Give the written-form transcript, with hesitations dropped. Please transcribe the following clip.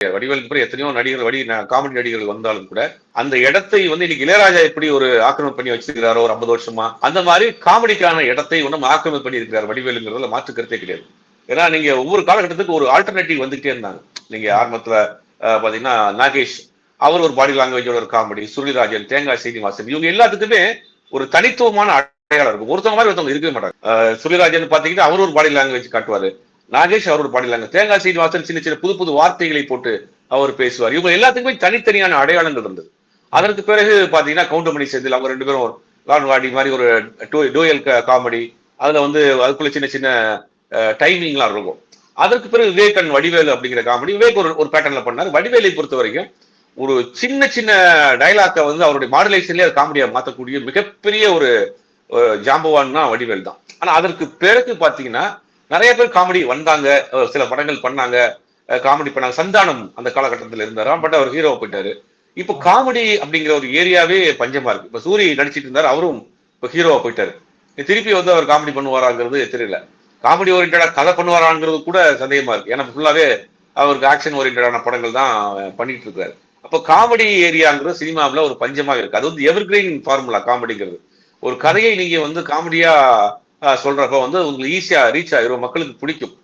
வடிவேலுக்கு அப்புறம் எத்தனையோ நடிகர்கள் காமெடி நடிகர்கள் வந்தாலும் கூட அந்த இடத்தை வந்து இன்னைக்கு இளையராஜா எப்படி ஒரு ஆக்கிரமிப்பு பண்ணி வச்சிருக்கிறாரோ ஒரு 50 வருஷமா, அந்த மாதிரி காமெடிக்கான இடத்தை ஒன்றும் ஆக்கிரமிப்பு பண்ணி இருக்கிறார் வடிவேலுங்கிறதுல மாற்று கருத்தே கிடையாது. ஏன்னா நீங்க ஒவ்வொரு காலகட்டத்துக்கு ஒரு ஆல்டர்னேட்டிவ் வந்துட்டே இருந்தாங்க. நீங்க ஆரம்பத்துல பாத்தீங்கன்னா நாகேஷ், அவர் ஒரு பாடி லாங்குவேஜோட ஒரு காமெடி, சுருளிராஜன், தேங்காய் சீனிவாசன், இவங்க எல்லாத்துக்குமே ஒரு தனித்துவமான அடையாளம் இருக்கும். ஒருத்தவங்க மாதிரி ஒருத்தவங்க இருக்கவே மாட்டாங்க. சுருளிராஜன் பாத்தீங்கன்னா அவர் ஒரு பாடி லாங்குவேஜ் காட்டுவாரு, நாகேஷ் அவர் ஒரு பாடி லாங்குவேஜ், தேங்காய் சீனிவாசன் சின்ன சின்ன புது புது வார்த்தைகளை போட்டு அவர் பேசுவார். இவங்க எல்லாத்துக்குமே தனித்தனியான அடையாளங்கள் இருந்தது. அதற்கு பிறகு பாத்தீங்கன்னா கவுண்டமணி செந்தில் அவங்க 2 பேரும் லான்வாடி மாதிரி ஒரு டூயல் காமெடி, அதுல வந்து அதுக்குள்ள சின்ன சின்ன டைமிங்லாம் இருக்கும். அதற்கு பிறகு விவேக் அண்ட் வடிவேலு அப்படிங்கிற காமெடி, விவேக் ஒரு பேட்டர்ல பண்ணார். வடிவேலை பொறுத்த வரைக்கும் ஒரு சின்ன சின்ன டைலாக்கை வந்து அவருடைய மாடுலேஷன்லேயே அது காமெடியா மாற்றக்கூடிய மிகப்பெரிய ஒரு ஜாம்பவான்னா வடிவேல் தான். ஆனா அதற்கு பிறகு பாத்தீங்கன்னா நிறைய பேர் காமெடி வந்தாங்க, சில படங்கள் பண்ணாங்க, காமெடி பண்ணாங்க. சந்தானம் அந்த காலகட்டத்தில் இருந்தாரா, பட் அவர் ஹீரோ போயிட்டாரு. இப்போ காமெடி அப்படிங்கிற ஒரு ஏரியாவே பஞ்சமா இருக்கு. இப்ப சூரி நடிச்சிட்டு இருந்தாரு, அவரும் இப்போ ஹீரோவா போயிட்டாரு. திருப்பி வந்து அவர் காமெடி பண்ணுவாராங்கிறது தெரியல. காமெடி ஓரியன்டா கதை பண்ணுவாராங்கிறது கூட சந்தேகமா இருக்கு. ஏன்னா ஃபுல்லாவே அவருக்கு ஆக்ஷன் ஓரியன்டான படங்கள் தான் பண்ணிட்டு இருக்காரு. அப்போ காமெடி ஏரியாங்கிறது சினிமாவில் ஒரு பஞ்சமா இருக்கு. அது வந்து எவர்கிரீன் ஃபார்முலா காமெடிங்கிறது. ஒரு கதையை நீங்க வந்து காமெடியா சொல்றப்ப வந்து உங்களுக்கு ஈஸியா ரீச் ஆயிரும், மக்களுக்கு பிடிக்கும்.